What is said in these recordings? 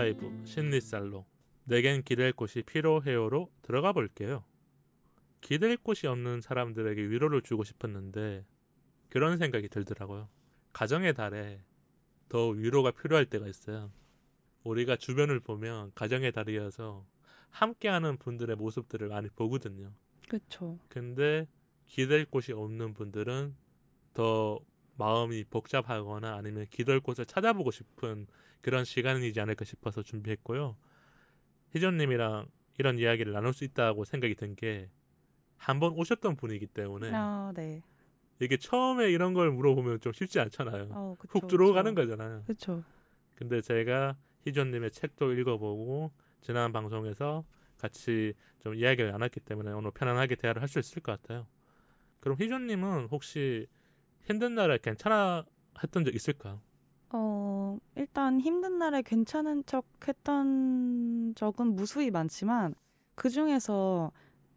탑5 심리살롱 내겐 기댈 곳이 필요해요로 들어가 볼게요. 기댈 곳이 없는 사람들에게 위로를 주고 싶었는데 그런 생각이 들더라고요. 가정의 달에 더 위로가 필요할 때가 있어요. 우리가 주변을 보면 가정의 달이어서 함께하는 분들의 모습들을 많이 보거든요. 그렇죠. 근데 기댈 곳이 없는 분들은 더 마음이 복잡하거나 아니면 기댈 곳을 찾아보고 싶은 그런 시간이지 않을까 싶어서 준비했고요. 희전님이랑 이런 이야기를 나눌 수 있다고 생각이 든 게 한 번 오셨던 분이기 때문에 네. 이게 처음에 이런 걸 물어보면 좀 쉽지 않잖아요. 그쵸, 훅 들어가는 거잖아요. 그렇죠. 근데 제가 희전님의 책도 읽어보고 지난 방송에서 같이 좀 이야기를 나눴기 때문에 오늘 편안하게 대화를 할 수 있을 것 같아요. 그럼 희전님은 혹시 힘든 날에 괜찮아 했던 적 있을까요? 일단 힘든 날에 괜찮은 척 했던 적은 무수히 많지만 그 중에서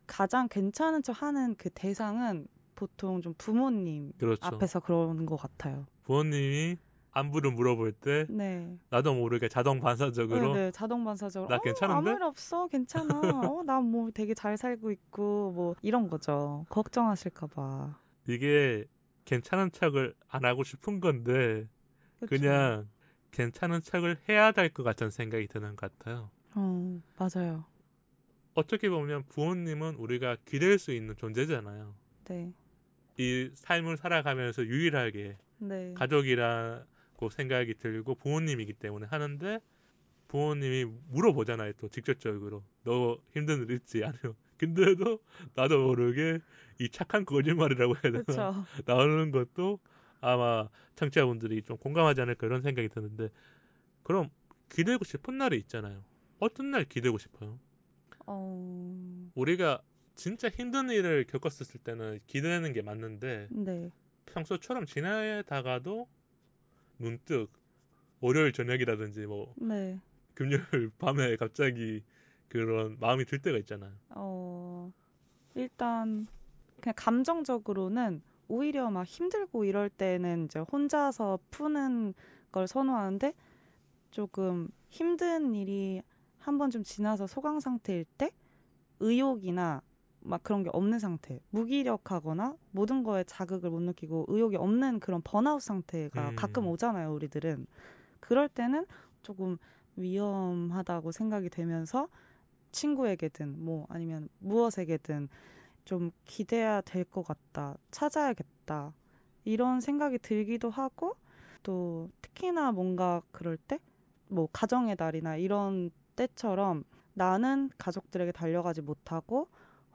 가장 괜찮은 척 하는 그 대상은 보통 좀 부모님 그렇죠. 앞에서 그러는 것 같아요. 부모님이 안부를 물어볼 때 네. 나도 모르게 자동 반사적으로 네, 자동 반사적으로 나 괜찮은데? 아무 일 없어, 괜찮아. 나 뭐 되게 잘 살고 있고 뭐 이런 거죠. 걱정하실까 봐. 이게 괜찮은 척을 안 하고 싶은 건데 그쵸? 그냥 괜찮은 척을 해야 될 것 같은 생각이 드는 것 같아요. 맞아요. 어떻게 보면 부모님은 우리가 기댈 수 있는 존재잖아요. 네. 이 삶을 살아가면서 유일하게 네. 가족이라고 생각이 들고 부모님이기 때문에 하는데 부모님이 물어보잖아요. 또 직접적으로 너 힘든 일 있지? 아니요. 근데도 나도 모르게 이 착한 거짓말이라고 해야 되나 그렇죠. 나오는 것도 아마 청취자분들이 좀 공감하지 않을까 이런 생각이 드는데 그럼 기대고 싶은 날이 있잖아요. 어떤 날 기대고 싶어요? 우리가 진짜 힘든 일을 겪었을 때는 기대는 게 맞는데 네. 평소처럼 지내다가도 문득 월요일 저녁이라든지 뭐 네. 금요일 밤에 갑자기 그런 마음이 들 때가 있잖아요. 일단 그냥 감정적으로는 오히려 막 힘들고 이럴 때는 이제 혼자서 푸는 걸 선호하는데 조금 힘든 일이 한번 좀 지나서 소강 상태일 때 의욕이나 막 그런 게 없는 상태, 무기력하거나 모든 거에 자극을 못 느끼고 의욕이 없는 그런 번아웃 상태가 가끔 오잖아요, 우리들은. 그럴 때는 조금 위험하다고 생각이 되면서 친구에게든 뭐 아니면 무엇에게든 좀 기대야 될 것 같다, 찾아야겠다 이런 생각이 들기도 하고 또 특히나 뭔가 그럴 때 뭐 가정의 달이나 이런 때처럼 나는 가족들에게 달려가지 못하고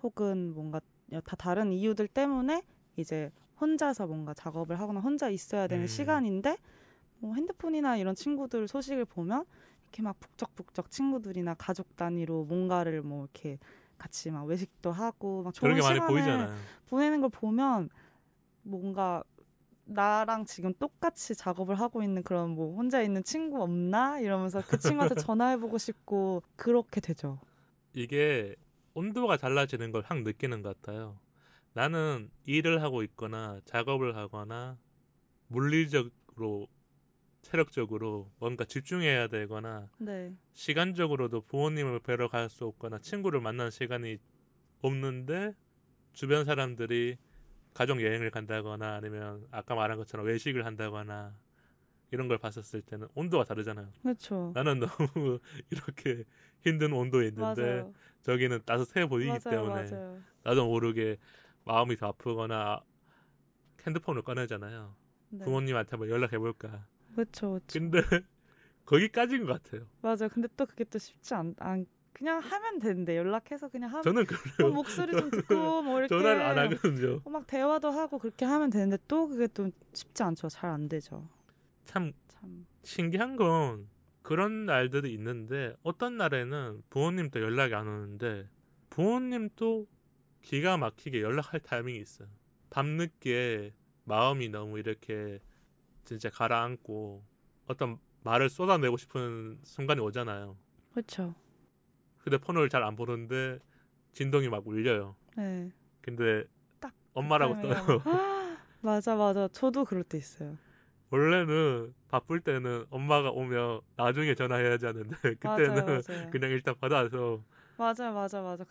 혹은 뭔가 다 다른 이유들 때문에 이제 혼자서 뭔가 작업을 하거나 혼자 있어야 되는 시간인데 뭐 핸드폰이나 이런 친구들 소식을 보면 이렇게 막 북적북적 친구들이나 가족 단위로 뭔가를 뭐 이렇게 같이 막 외식도 하고 막 좋은 그런 게 많이 시간을 보이잖아요. 보내는 걸 보면 뭔가 나랑 지금 똑같이 작업을 하고 있는 그런 뭐 혼자 있는 친구 없나? 이러면서 그 친구한테 전화해보고 싶고 그렇게 되죠. 이게 온도가 달라지는 걸 확 느끼는 것 같아요. 나는 일을 하고 있거나 작업을 하거나 물리적으로 체력적으로 뭔가 집중해야 되거나 네. 시간적으로도 부모님을 뵈러 갈 수 없거나 친구를 만나는 시간이 없는데 주변 사람들이 가족 여행을 간다거나 아니면 아까 말한 것처럼 외식을 한다거나 이런 걸 봤었을 때는 온도가 다르잖아요. 그렇죠. 나는 너무 이렇게 힘든 온도에 있는데 맞아요. 저기는 따뜻해 보이기 맞아요, 때문에 맞아요. 나도 모르게 마음이 더 아프거나 핸드폰을 꺼내잖아요. 네. 부모님한테 한번 연락해볼까. 그렇죠. 근데 거기까지인 것 같아요. 맞아요. 근데 또 그게 또 쉽지 않 그냥 하면 되는데 연락해서 그냥 하면 저는 그래요. 목소리 좀 듣고 뭐 이렇게 전화를 안 하거든요. 막 대화도 하고 그렇게 하면 되는데 또 그게 또 쉽지 않죠. 잘 안 되죠. 참 신기한 건 그런 날들이 있는데 어떤 날에는 부모님도 연락이 안 오는데 부모님도 기가 막히게 연락할 타이밍이 있어요. 밤늦게 마음이 너무 이렇게 진짜 가라앉고 어떤 말을 쏟아내고 싶은 순간이 오잖아요. 그렇죠. 휴대폰을 잘 안 보는데 진동이 막 울려요. 네. 근데 딱 엄마라고 떠요. 맞아. 저도 그럴 때 있어요. 원래는 바쁠 때는 엄마가 오면 나중에 전화해야지 하는데 그때는 맞아요. 그냥 일단 받아서 맞아.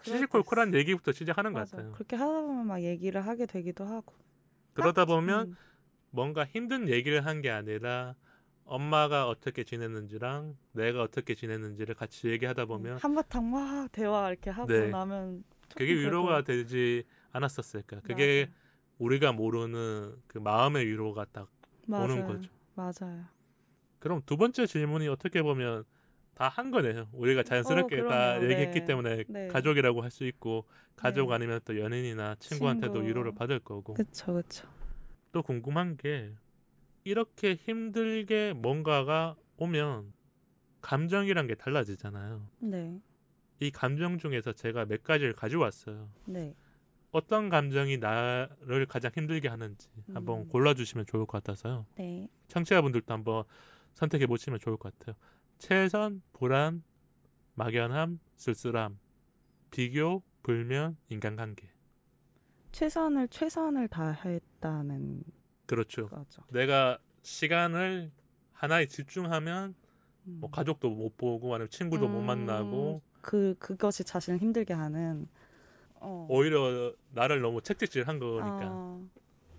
시시콜콜한 얘기부터 시작하는 것 맞아. 같아요. 그렇게 하다 보면 막 얘기를 하게 되기도 하고. 그러다 딱, 보면 뭔가 힘든 얘기를 한 게 아니라 엄마가 어떻게 지냈는지랑 내가 어떻게 지냈는지를 같이 얘기하다 보면 한바탕 막 대화 이렇게 하고 네. 나면 그게 조금 위로가 그래도 되지 않았었을까. 그게 우리가 모르는 그 마음의 위로가 딱 오는 거죠. 맞아요. 그럼 두 번째 질문이 어떻게 보면 다 한 거네요. 우리가 자연스럽게 다 그러네요. 얘기했기 네. 때문에 네. 가족이라고 할 수 있고 가족 네. 아니면 또 연인이나 친구한테도 친구. 위로를 받을 거고. 그쵸. 또 궁금한 게 이렇게 힘들게 뭔가가 오면 감정이란 게 달라지잖아요. 네. 이 감정 중에서 제가 몇 가지를 가져왔어요. 네. 어떤 감정이 나를 가장 힘들게 하는지 한번 골라주시면 좋을 것 같아서요. 네. 청취자분들도 한번 선택해 보시면 좋을 것 같아요. 최선, 불안, 막연함, 쓸쓸함, 비교, 불면, 인간관계. 최선을 다했다는 그렇죠. 거죠. 내가 시간을 하나에 집중하면 뭐 가족도 못 보고 아니면 친구도 못 만나고 그것이 자신을 힘들게 하는 오히려 나를 너무 채찍질한 거니까.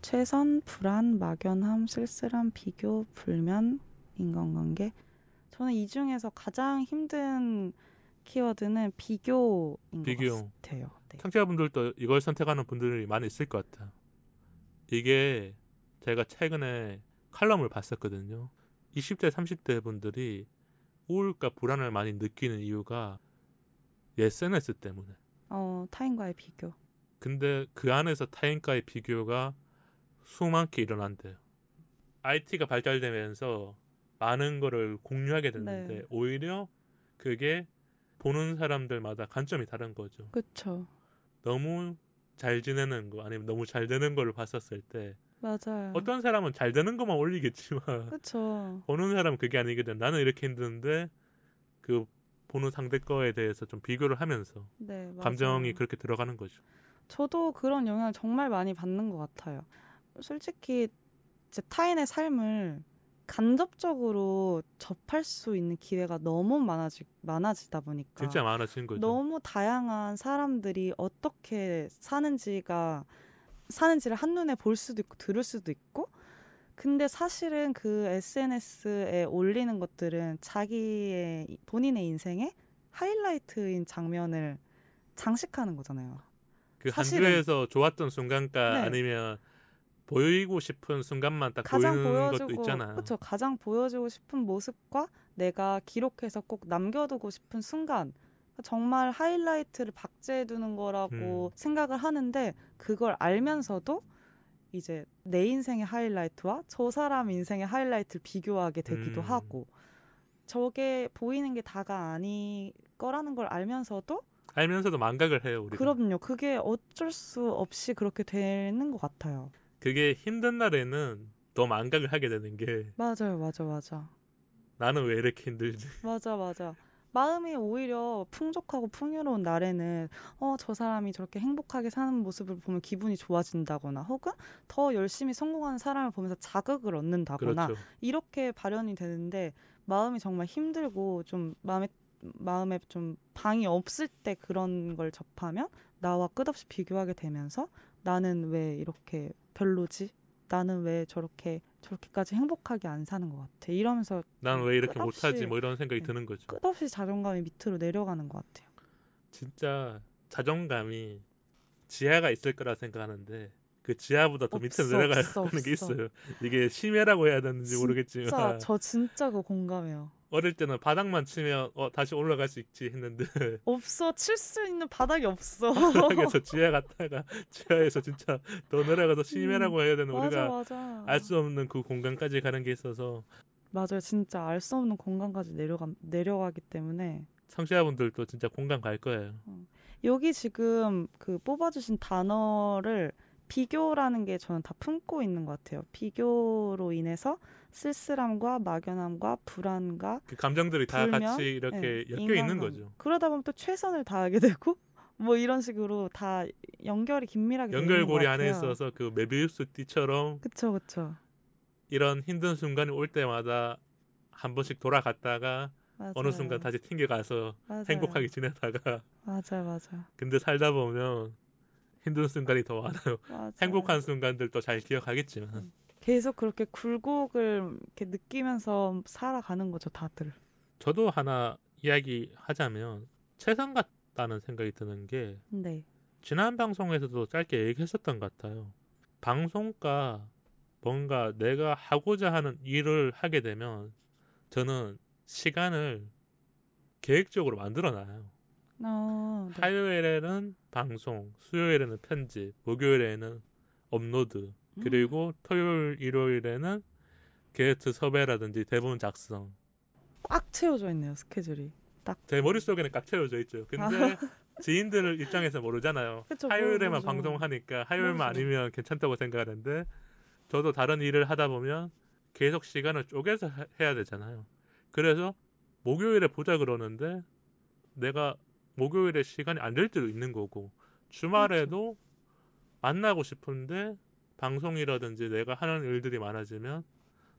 최선, 불안, 막연함, 쓸쓸함, 비교, 불면, 인간관계. 저는 이 중에서 가장 힘든 키워드는 비교인 것 같아요. 네. 청취자분들도 이걸 선택하는 분들이 많이 있을 것 같아요. 이게 제가 최근에 칼럼을 봤었거든요. 20대, 30대 분들이 우울과 불안을 많이 느끼는 이유가 SNS 때문에. 타인과의 비교. 근데 그 안에서 타인과의 비교가 수많게 일어난대요. IT가 발달되면서 많은 거를 공유하게 됐는데 오히려 그게 보는 사람들마다 관점이 다른 거죠. 그렇죠. 너무 잘 지내는 거 아니면 너무 잘 되는 거를 봤었을 때 맞아요. 어떤 사람은 잘 되는 것만 올리겠지만 그렇죠. 보는 사람은 그게 아니거든. 나는 이렇게 힘드는데 그 보는 상대 거에 대해서 좀 비교를 하면서 감정이 그렇게 들어가는 거죠. 저도 그런 영향을 정말 많이 받는 것 같아요. 솔직히 이제 타인의 삶을 간접적으로 접할 수 있는 기회가 너무 많아지다 보니까 진짜 많아진 거죠. 너무 다양한 사람들이 어떻게 사는지를 한눈에 볼 수도 있고 들을 수도 있고 근데 사실은 그 SNS에 올리는 것들은 본인의 인생의 하이라이트인 장면을 장식하는 거잖아요. 그 한주에서 좋았던 순간과 아니면 보이고 싶은 순간만 딱 보이는 것도 있잖아요. 그렇죠. 가장 보여주고 싶은 모습과 내가 기록해서 꼭 남겨두고 싶은 순간 정말 하이라이트를 박제해두는 거라고 생각을 하는데 그걸 알면서도 이제 내 인생의 하이라이트와 저 사람 인생의 하이라이트를 비교하게 되기도 하고 저게 보이는 게 다가 아닐 거라는 걸 알면서도 망각을 해요. 우리가. 그럼요. 그게 어쩔 수 없이 그렇게 되는 것 같아요. 그게 힘든 날에는 더 망각을 하게 되는 게 맞아. 나는 왜 이렇게 힘들지? 맞아. 마음이 오히려 풍족하고 풍요로운 날에는 저 사람이 저렇게 행복하게 사는 모습을 보면 기분이 좋아진다거나 혹은 더 열심히 성공하는 사람을 보면서 자극을 얻는다거나 그렇죠. 이렇게 발현이 되는데 마음이 정말 힘들고 좀 마음에 좀 방이 없을 때 그런 걸 접하면 나와 끝없이 비교하게 되면서 나는 왜 이렇게 별로지? 나는 왜 저렇게까지 행복하게 안 사는 것 같아. 이러면서 난 왜 이렇게 못하지? 뭐 이런 생각이 드는 거죠. 끝없이 자존감이 밑으로 내려가는 것 같아요. 진짜 자존감이 지하가 있을 거라 생각하는데 그 지하보다 더 밑으로 내려가는 게 있어요. 이게 심해라고 해야 되는지 모르겠지만 저 진짜 그거 공감해요. 어릴 때는 바닥만 치면 다시 올라갈 수 있지 했는데 없어. 칠 수 있는 바닥이 없어. 바닥에서 지하 갔다가 지하에서 진짜 더 내려가서 심해라고 해야 되는 우리가 맞아. 알 수 없는 그 공간까지 가는 게 있어서 맞아요. 진짜 알 수 없는 공간까지 내려가기 때문에 청취자분들도 진짜 공감 갈 거예요. 여기 지금 그 뽑아주신 단어를 비교라는 게 저는 다 품고 있는 것 같아요. 비교로 인해서 쓸쓸함과 막연함과 불안과 그 감정들이 다 같이 이렇게 엮여 있는 거죠. 그러다 보면 또 최선을 다하게 되고 뭐 이런 식으로 다 연결이 긴밀하게 되는 것 같아요. 연결고리 안에 있어서 그 메비우스 띠처럼 그쵸. 이런 힘든 순간이 올 때마다 한 번씩 돌아갔다가 맞아요. 어느 순간 다시 튕겨가서 맞아요. 행복하게 지내다가 맞아요. 근데 살다 보면 힘든 순간이 더 많아요. 맞아요. 행복한 순간들도 잘 기억하겠지만 계속 그렇게 굴곡을 이렇게 느끼면서 살아가는 거죠, 다들. 저도 하나 이야기하자면 최선 같다는 생각이 드는 게 네. 지난 방송에서도 짧게 얘기했었던 것 같아요. 방송가 뭔가 내가 하고자 하는 일을 하게 되면 저는 시간을 계획적으로 만들어놔요. 네. 화요일에는 방송, 수요일에는 편집, 목요일에는 업로드, 그리고 토요일, 일요일에는 게스트 섭외라든지 대본 작성. 꽉 채워져 있네요, 스케줄이. 딱. 제 머릿속에는 꽉 채워져 있죠. 근데 지인들 입장에서 모르잖아요. 그쵸, 화요일에만 모르죠. 방송하니까 화요일만 모르죠. 아니면 괜찮다고 생각하는데 저도 다른 일을 하다 보면 계속 시간을 쪼개서 해야 되잖아요. 그래서 목요일에 보자 그러는데 내가 목요일에 시간이 안 될 때도 있는 거고 주말에도 만나고 싶은데 방송이라든지 내가 하는 일들이 많아지면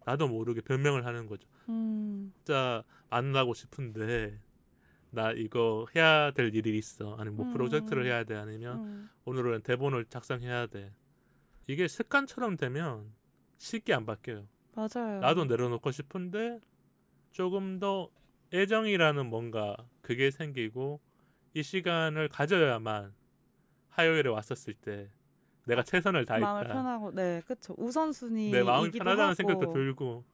나도 모르게 변명을 하는 거죠. 진짜 만나고 싶은데 나 이거 해야 될 일이 있어. 아니면 뭐 프로젝트를 해야 돼. 아니면 오늘은 대본을 작성해야 돼. 이게 습관처럼 되면 쉽게 안 바뀌어요. 맞아요. 나도 내려놓고 싶은데 조금 더 애정이라는 뭔가 그게 생기고 이 시간을 가져야만 화요일에 왔었을 때 내가 최선을 다했다. 마음을 편하고, 네, 그쵸. 우선순위. 내 마음이 편하다는 생각도 들고.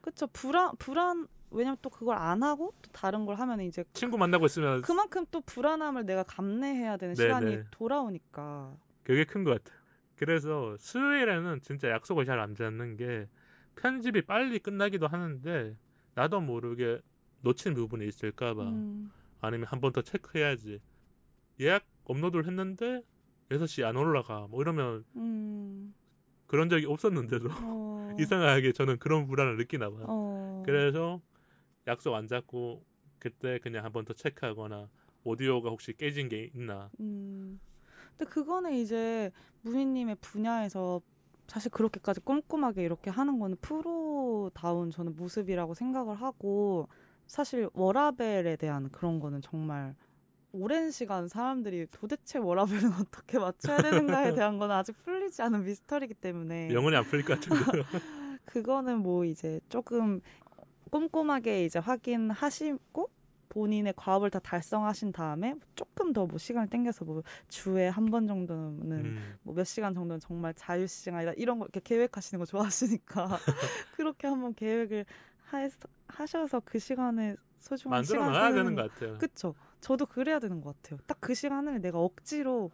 그쵸. 불안, 왜냐면 또 그걸 안 하고 또 다른 걸 하면 이제 친구 만나고 있으면 그만큼 또 불안함을 내가 감내해야 되는 네네. 시간이 돌아오니까. 그게 큰 것 같아요. 그래서 수요일에는 진짜 약속을 잘 안 잡는 게 편집이 빨리 끝나기도 하는데 나도 모르게 놓친 부분이 있을까봐 아니면 한 번 더 체크해야지. 예약 업로드를 했는데 6시 안 올라가 뭐 이러면 그런 적이 없었는데도 이상하게 저는 그런 불안을 느끼나 봐요. 그래서 약속 안 잡고 그때 그냥 한 번 더 체크하거나 오디오가 혹시 깨진 게 있나. 근데 그거는 이제 무희님의 분야에서 사실 그렇게까지 꼼꼼하게 이렇게 하는 거는 프로다운 저는 모습이라고 생각을 하고, 사실 워라벨에 대한 그런 거는 정말 오랜 시간 사람들이 도대체 워라벨은 어떻게 맞춰야 되는가에 대한 건 아직 풀리지 않은 미스터리이기 때문에 영원히 안 풀릴 것 같은데요. 그거는 뭐 이제 조금 꼼꼼하게 이제 확인하시고 본인의 과업을 다 달성하신 다음에 조금 더 뭐 시간을 땡겨서 뭐 주에 한 번 정도는 뭐 몇 시간 정도는 정말 자유 시간이다 이런 거 이렇게 계획하시는 거 좋아하시니까 그렇게 한번 계획을 하셔서 그 시간에 소중한 만들어 시간 놔야 되는 것 같아요. 그쵸. 저도 그래야 되는 것 같아요. 딱 그 시간을 내가 억지로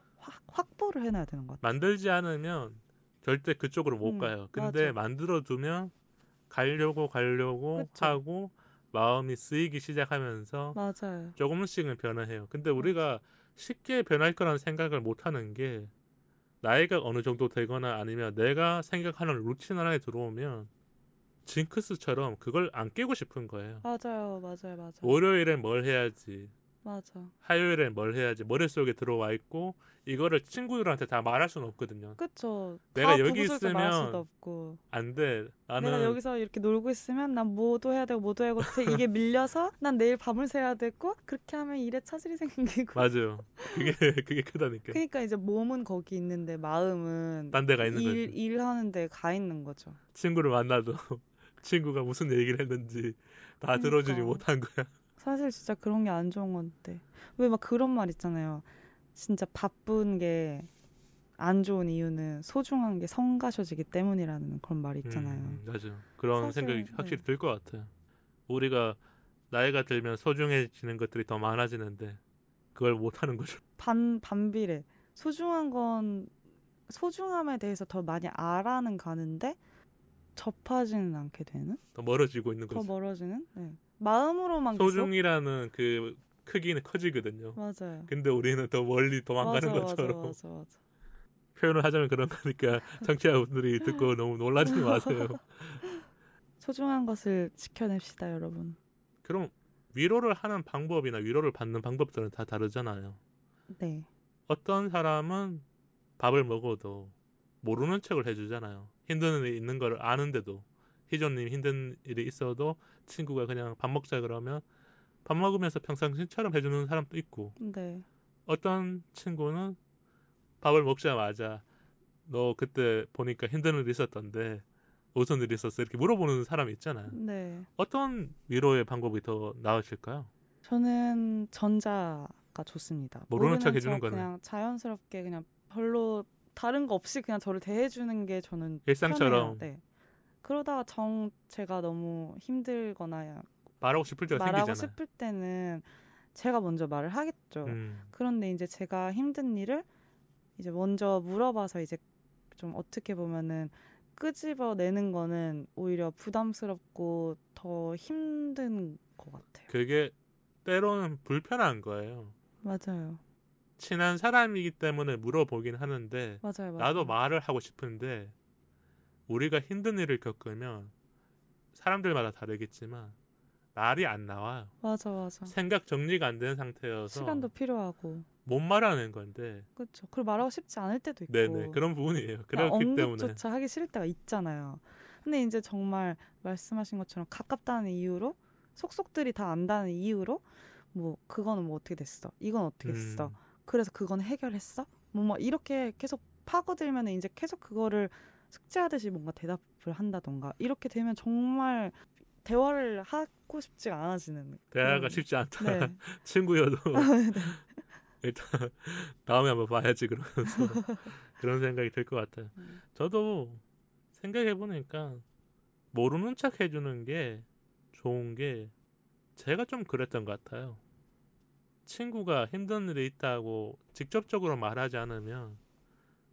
확보를 해놔야 되는 것 같아요. 만들지 않으면 절대 그쪽으로 못 가요. 근데 맞아. 만들어 두면 가려고 그쵸. 하고 마음이 쓰이기 시작하면서 맞아요. 조금씩은 변화해요. 근데 우리가 쉽게 변할 거라는 생각을 못 하는 게 나이가 어느 정도 되거나 아니면 내가 생각하는 루틴 안에 들어오면 징크스처럼 그걸 안 깨고 싶은 거예요. 맞아요. 월요일엔 뭘 해야지, 맞아. 화요일엔 뭘 해야지 머릿속에 들어와 있고 이거를 친구들한테 다 말할 수는 없거든요. 그쵸. 내가 다 여기 부부설때 말할 수도 있으면 없고. 안 돼. 내가 나는 여기서 이렇게 놀고 있으면 난 뭐도 해야 되고 이게 밀려서 난 내일 밤을 새야 되고 그렇게 하면 일에 차질이 생기고. 맞아요. 그게 크다니까. 그러니까 이제 몸은 거기 있는데 마음은 딴 데가 있는 거죠. 일하는 데 가 있는 거죠. 친구를 만나도 친구가 무슨 얘기를 했는지 다 들어주지 못한 거야. 사실 진짜 그런 게 안 좋은 건데 왜 막 그런 말 있잖아요. 진짜 바쁜 게 안 좋은 이유는 소중한 게 성가셔지기 때문이라는 그런 말이 있잖아요. 맞아요. 그런 사실, 생각이 확실히 들 것 같아요. 우리가 나이가 들면 소중해지는 것들이 더 많아지는데 그걸 못하는 거죠. 반비례. 소중함에 대해서 더 많이 알아는 가는데 접하지는 않게 되는? 더 멀어지고 있는 더 거죠. 멀어지는? 네. 마음으로만 소중이라는 그 크기는 커지거든요. 맞아요. 근데 우리는 더 멀리 도망가는 것처럼 맞아. 표현을 하자면 그런 거니까 청취자분들이 듣고 너무 놀라지 마세요. 소중한 것을 지켜냅시다, 여러분. 그럼 위로를 하는 방법이나 위로를 받는 방법들은 다 다르잖아요. 네. 어떤 사람은 밥을 먹어도 모르는 척을 해주잖아요. 힘든 일이 있는 걸 아는데도 희조님 힘든 일이 있어도 친구가 그냥 밥 먹자 그러면 밥 먹으면서 평상시처럼 해주는 사람도 있고 네. 어떤 친구는 밥을 먹자마자 너 그때 보니까 힘든 일 있었던데 무슨 일 있었어? 이렇게 물어보는 사람이 있잖아요. 네. 어떤 위로의 방법이 더 나으실까요? 저는 전자가 좋습니다. 모르는 척 해주는 척 거는 그냥 자연스럽게 그냥 별로 다른 거 없이 그냥 저를 대해주는 게 저는 일상처럼. 편해요. 네. 그러다가 제가 너무 힘들거나 말하고 싶을 때가 말하고 생기잖아요. 싶을 때는 제가 먼저 말을 하겠죠. 그런데 이제 제가 힘든 일을 이제 먼저 물어봐서 이제 좀 어떻게 보면은 끄집어내는 거는 오히려 부담스럽고 더 힘든 것 같아요. 그게 때로는 불편한 거예요. 맞아요. 친한 사람이기 때문에 물어보긴 하는데 맞아요. 나도 말을 하고 싶은데 우리가 힘든 일을 겪으면 사람들마다 다르겠지만 말이 안 나와요. 맞아. 생각 정리가 안 된 상태여서 시간도 필요하고. 못 말하는 건데. 그렇죠. 그걸 말하고 싶지 않을 때도 있고. 네네 그런 부분이에요. 그렇기 때문에 언급조차 하기 싫을 때가 있잖아요. 근데 이제 정말 말씀하신 것처럼 가깝다는 이유로 속속들이 다 안다는 이유로 뭐 그거는 뭐 어떻게 됐어? 이건 어떻게 됐어? 그래서 그건 해결했어? 뭐 막 이렇게 계속 파고들면 이제 계속 그거를 숙제하듯이 뭔가 대답을 한다던가 이렇게 되면 정말 대화를 하고 싶지가 않아지는. 대화가 쉽지 않다. 네. 친구여도 일단 다음에 한번 봐야지 그러면서 그런 생각이 들 것 같아요. 저도 생각해보니까 모르는 척 해주는 게 좋은 게 제가 좀 그랬던 것 같아요. 친구가 힘든 일이 있다고 직접적으로 말하지 않으면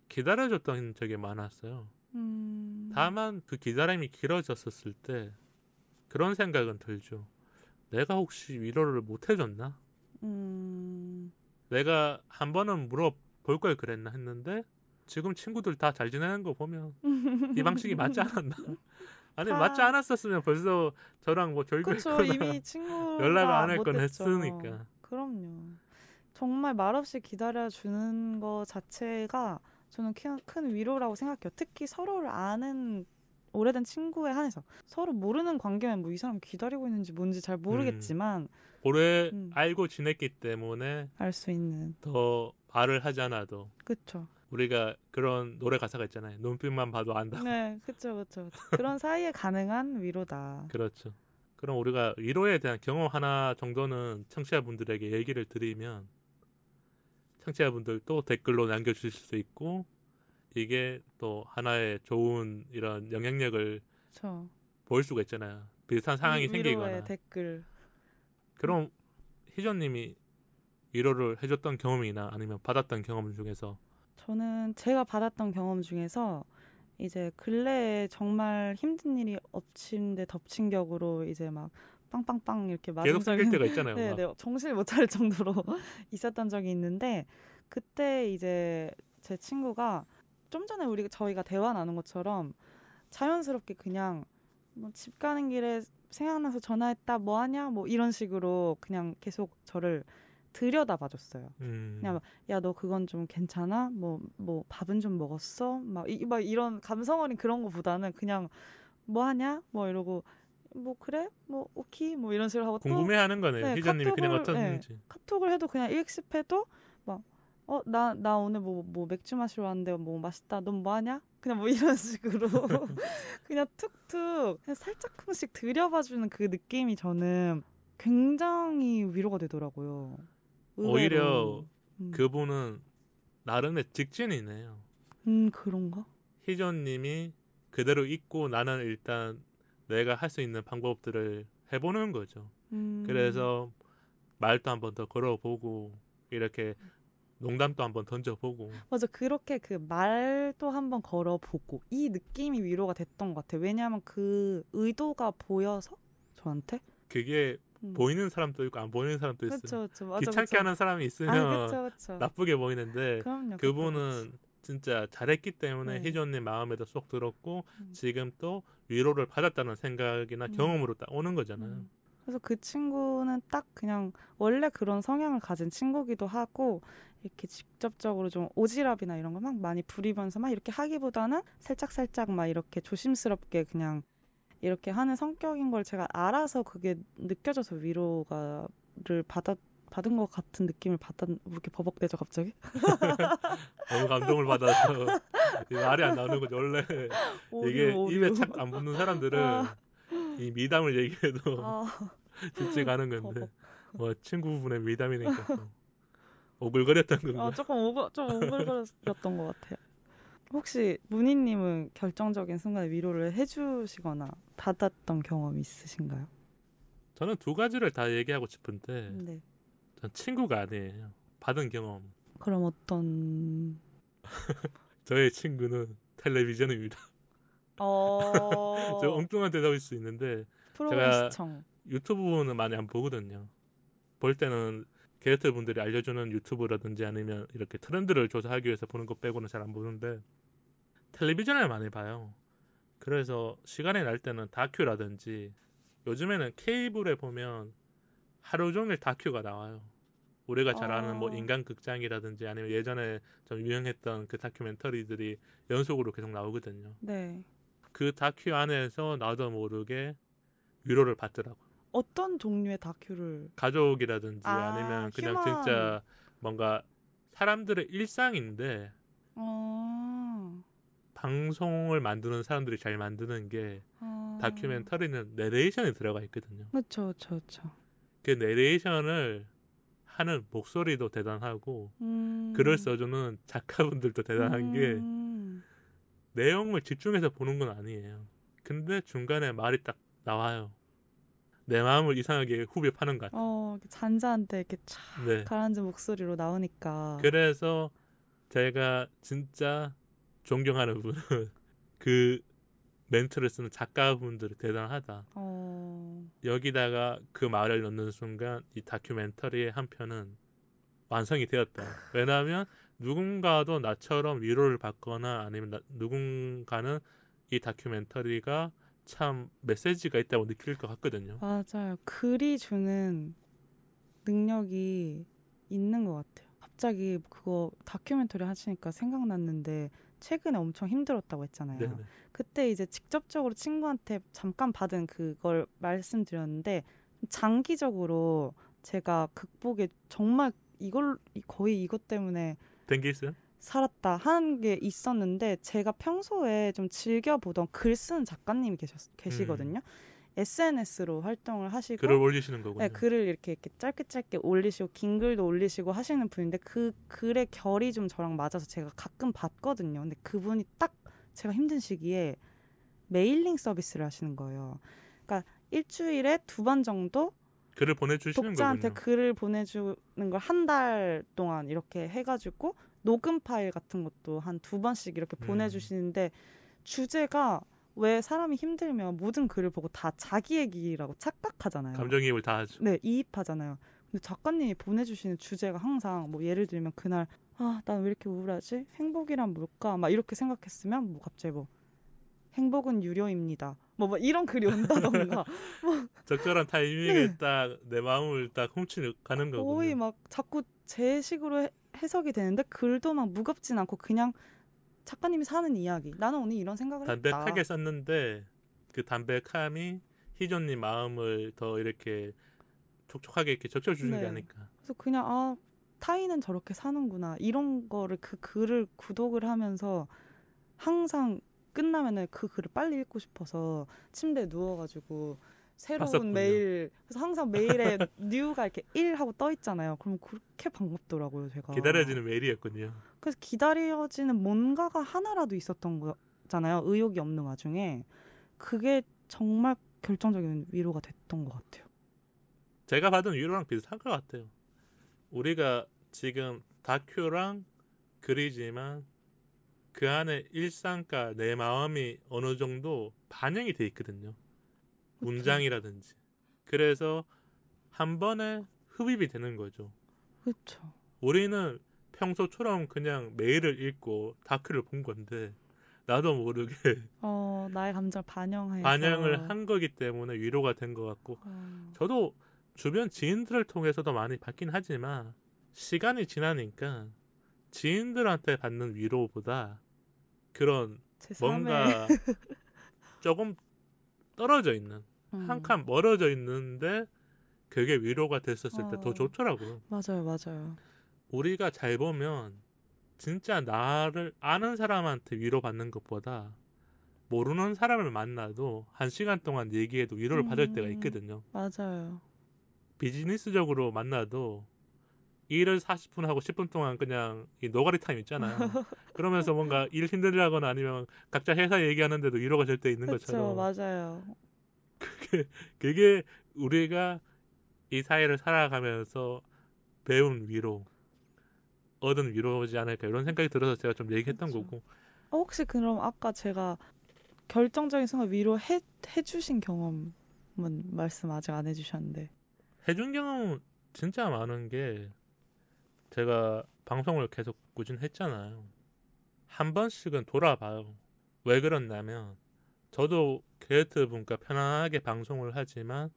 기다려줬던 적이 많았어요. 다만 그 기다림이 길어졌었을 때 그런 생각은 들죠. 내가 혹시 위로를 못 해줬나? 내가 한 번은 물어볼 걸 그랬나 했는데 지금 친구들 다 잘 지내는 거 보면 이 방식이 맞지 않았나? 아니 맞지 않았었으면 벌써 저랑 뭐 절교했거나 이미 친구가 연락을 안 할 건 못했죠. 했으니까. 그럼요. 정말 말없이 기다려주는 거 자체가 저는 큰 위로라고 생각해요. 특히 서로를 아는 오래된 친구에 한해서 서로 모르는 관계면 뭐 이 사람 기다리고 있는지 뭔지 잘 모르겠지만 오래 알고 지냈기 때문에 알 수 있는 더 말을 하지 않아도 그렇죠. 우리가 그런 노래 가사가 있잖아요. 눈빛만 봐도 안다. 네, 그렇죠. 그런 사이에 가능한 위로다. 그렇죠. 그럼 우리가 위로에 대한 경험 하나 정도는 청취자분들에게 얘기를 드리면 청취자분들도 댓글로 남겨주실 수 있고 이게 또 하나의 좋은 이런 영향력을 그렇죠. 보일 수가 있잖아요. 비슷한 상황이 생기거나. 위로의 댓글. 그럼 희조님이 위로를 해줬던 경험이나 아니면 받았던 경험 중에서 저는 제가 받았던 경험 중에서 이제 근래에 정말 힘든 일이 엎친 데 덮친 격으로 이제 막 빵빵빵 이렇게 계속 생길 적인 때가 있잖아요. 네, 정신을 못 차릴 정도로 있었던 적이 있는데 그때 이제 제 친구가 좀 전에 저희가 대화 나눈 것처럼 자연스럽게 그냥 뭐 집 가는 길에 생각나서 전화했다 뭐 하냐 뭐 이런 식으로 그냥 계속 저를 들여다봐 줬어요. 그냥 야 너 그건 좀 괜찮아? 뭐 밥은 좀 먹었어? 막 이런 감성 어린 그런 거보다는 그냥 뭐 하냐? 뭐 이러고 뭐 그래? 뭐 오케이 뭐 이런 식으로 하고 궁금해하는 거네요. 희전님이 그냥 어떤지. 네, 카톡을 해도 그냥 읽씹해도 막 나 오늘 뭐 맥주 마시러 왔는데 뭐 맛있다. 넌 뭐 하냐? 그냥 뭐 이런 식으로 그냥 툭툭 그냥 살짝쿵씩 들여봐주는 그 느낌이 저는 굉장히 위로가 되더라고요. 의외로. 오히려 그분은 나름의 직진이네요. 그런가? 희전님이 그대로 있고 나는 일단 내가 할 수 있는 방법들을 해보는 거죠. 그래서 말도 한 번 더 걸어보고 이렇게 농담도 한번 던져보고. 맞아. 그렇게 그 말도 한번 걸어보고 이 느낌이 위로가 됐던 것 같아요. 왜냐하면 그 의도가 보여서 저한테 그게 보이는 사람도 있고 안 보이는 사람도 있어요. 그쵸. 맞아, 귀찮게 그쵸. 하는 사람이 있으면 그쵸. 나쁘게 보이는데 그럼요, 그분은 진짜 잘했기 때문에 네. 희조님 마음에도 쏙 들었고 지금 또 위로를 받았다는 생각이나 경험으로 딱 오는 거잖아요. 그래서 그 친구는 딱 그냥 원래 그런 성향을 가진 친구기도 하고 이렇게 직접적으로 좀 오지랖이나 이런 거 막 많이 부리면서 막 이렇게 하기보다는 살짝 막 이렇게 조심스럽게 그냥 이렇게 하는 성격인 걸 제가 알아서 그게 느껴져서 위로가를 받은 것 같은 느낌을 왜 이렇게 버벅대죠 갑자기? 너무 감동을 받아서 말이 안 나오는 거죠. 원래 이게 입에 착 안 붙는 사람들은 이 미담을 얘기해도 집중 가는 건데 뭐 친구분의 미담이니까 또 오글거렸던 건가? 좀 오글거렸던 것 같아요. 혹시 문희님은 결정적인 순간에 위로를 해주시거나 받았던 경험이 있으신가요? 저는 두 가지를 다 얘기하고 싶은데 네. 전 친구가 아니에요. 받은 경험. 그럼 어떤? 저의 친구는 텔레비전입니다. 저 엉뚱한 대답일 수 있는데 프로그램 제가 시청. 유튜브는 많이 안 보거든요. 볼 때는 게스트 분들이 알려주는 유튜브라든지 아니면 이렇게 트렌드를 조사하기 위해서 보는 것 빼고는 잘 안 보는데 텔레비전을 많이 봐요. 그래서 시간이 날 때는 다큐라든지 요즘에는 케이블에 보면 하루 종일 다큐가 나와요. 우리가 잘 아는 뭐 인간극장이라든지 아니면 예전에 좀 유행했던 그 다큐멘터리들이 연속으로 계속 나오거든요. 네. 그 다큐 안에서 나도 모르게 위로를 받더라고요. 어떤 종류의 다큐를? 가족이라든지 아니면 그냥 휴먼. 진짜 뭔가 사람들의 일상인데 방송을 만드는 사람들이 잘 만드는 게 다큐멘터리는 내레이션이 들어가 있거든요. 그렇죠. 그 내레이션을 하는 목소리도 대단하고 글을 써주는 작가분들도 대단한 게 내용을 집중해서 보는 건 아니에요. 근데 중간에 말이 딱 나와요. 내 마음을 이상하게 후벼 파는 것 같아요. 잔잔한데 이렇게 촥 네. 가라앉은 목소리로 나오니까. 그래서 제가 진짜 존경하는 분은 그 멘트를 쓰는 작가분들이 대단하다. 여기다가 그 말을 넣는 순간 이 다큐멘터리의 한 편은 완성이 되었다. 왜냐하면 누군가도 나처럼 위로를 받거나 아니면 누군가는 이 다큐멘터리가 참 메시지가 있다고 느낄 것 같거든요. 맞아요. 글이 주는 능력이 있는 것 같아요. 갑자기 그거 다큐멘터리 하시니까 생각났는데 최근에 엄청 힘들었다고 했잖아요. 네네. 그때 이제 직접적으로 친구한테 잠깐 받은 그걸 말씀드렸는데 장기적으로 제가 극복에 정말 거의 이것 때문에 된 게 있어요? 살았다 하는 게 있었는데 제가 평소에 좀 즐겨보던 글 쓰는 작가님이 계시거든요. SNS로 활동을 하시고 글을 올리시는 거군요. 네, 글을 이렇게 짧게 올리시고 긴 글도 올리시고 하시는 분인데 그 글의 결이 좀 저랑 맞아서 제가 가끔 봤거든요. 근데 그분이 딱 제가 힘든 시기에 메일링 서비스를 하시는 거예요. 그러니까 일주일에 2번 정도 글을 보내주시는 독자한테 거군요. 글을 보내주는 걸 한 달 동안 이렇게 해가지고 녹음 파일 같은 것도 한 2번씩 이렇게 보내주시는데 주제가 왜 사람이 힘들면 모든 글을 보고 다 자기 얘기라고 착각하잖아요. 감정이입을 다 하죠. 네, 이입하잖아요. 근데 작가님이 보내주시는 주제가 항상 뭐 예를 들면 그날 난 왜 이렇게 우울하지? 행복이란 뭘까? 막 이렇게 생각했으면 뭐 갑자기 뭐 행복은 유료입니다. 뭐 이런 글이 온다던가 적절한 타이밍에 딱 내 마음을 딱 훔치는 가는 거군요. 거의 막 자꾸 제 식으로 해석이 되는데 글도 막 무겁진 않고 그냥 작가님이 사는 이야기. 나는 오늘 이런 생각을 담백하게 했다. 썼는데 그 담백함이 희조님 마음을 더 이렇게 촉촉하게 이렇게 적셔주는 게 아닐까. 그래서 그냥 타인은 저렇게 사는구나 이런 거를 그 글을 구독을 하면서 항상 끝나면은 그 글을 빨리 읽고 싶어서 침대에 누워가지고 새로운 봤었군요. 메일 그래서 항상 메일에 뉴가 이렇게 1하고 떠 있잖아요. 그럼 그렇게 반갑더라고요, 제가. 기다려지는 메일이었군요. 그래서 기다려지는 뭔가가 하나라도 있었던 거잖아요. 의욕이 없는 와중에. 그게 정말 결정적인 위로가 됐던 것 같아요. 제가 받은 위로랑 비슷한 것 같아요. 우리가 지금 다큐랑 글이지만 그 안에 일상과 내 마음이 어느 정도 반영이 돼 있거든요. 문장이라든지. 그래서 한 번에 흡입이 되는 거죠. 그렇죠. 우리는 평소처럼 그냥 메일을 읽고 다큐를 본 건데 나도 모르게 나의 감정을 반영해서 반영을 한 거기 때문에 위로가 된 것 같고 저도 주변 지인들을 통해서도 많이 받긴 하지만 시간이 지나니까 지인들한테 받는 위로보다 그런 제 삶에 뭔가 조금 떨어져 있는 한 칸 멀어져 있는데 그게 위로가 됐었을 때 더 좋더라고요. 맞아요, 맞아요. 우리가 잘 보면 진짜 나를 아는 사람한테 위로받는 것보다 모르는 사람을 만나도 1시간 동안 얘기해도 위로를 받을 때가 있거든요. 맞아요. 비즈니스적으로 만나도 일을 40분 하고 10분 동안 그냥 이 노가리 타임 있잖아요. 그러면서 뭔가 일 힘들다거나 아니면 각자 회사 얘기하는데도 위로가 될 때 있는 그쵸, 것처럼 맞아요. 그게 우리가 이 사회를 살아가면서 배운 위로, 얻은 위로지 않을까 이런 생각이 들어서 제가 좀 얘기했던 그쵸. 거고. 혹시 그럼 아까 제가 결정적인 순간 해주신 경험은 말씀 아직 안 해주셨는데. 해준 경험은 진짜 많은 게 제가 방송을 계속 꾸준히 했잖아요. 한 번씩은 돌아봐요. 왜 그러냐면 저도 게으트 분과 편안하게 방송을 하지만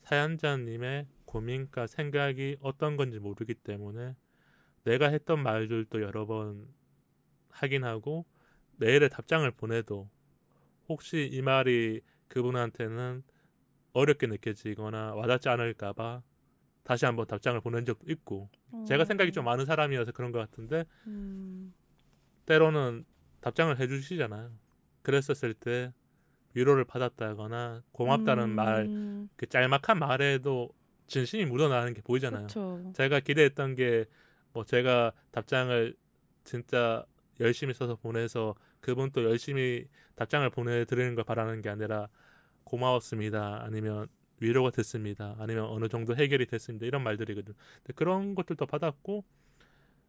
사연자님의 고민과 생각이 어떤 건지 모르기 때문에 내가 했던 말들도 여러 번 확인하고 메일에 답장을 보내도 혹시 이 말이 그분한테는 어렵게 느껴지거나 와닿지 않을까봐 다시 한번 답장을 보낸 적도 있고 제가 생각이 좀 많은 사람이어서 그런 것 같은데 때로는 답장을 해주시잖아요. 그랬었을 때 위로를 받았다거나 고맙다는 말, 그 짤막한 말에도 진심이 묻어나는 게 보이잖아요. 그쵸. 제가 기대했던 게 뭐 제가 답장을 진짜 열심히 써서 보내서 그분 또 열심히 답장을 보내드리는 걸 바라는 게 아니라 고마웠습니다. 아니면 위로가 됐습니다. 아니면 어느 정도 해결이 됐습니다. 이런 말들이거든. 근데 그런 것들도 받았고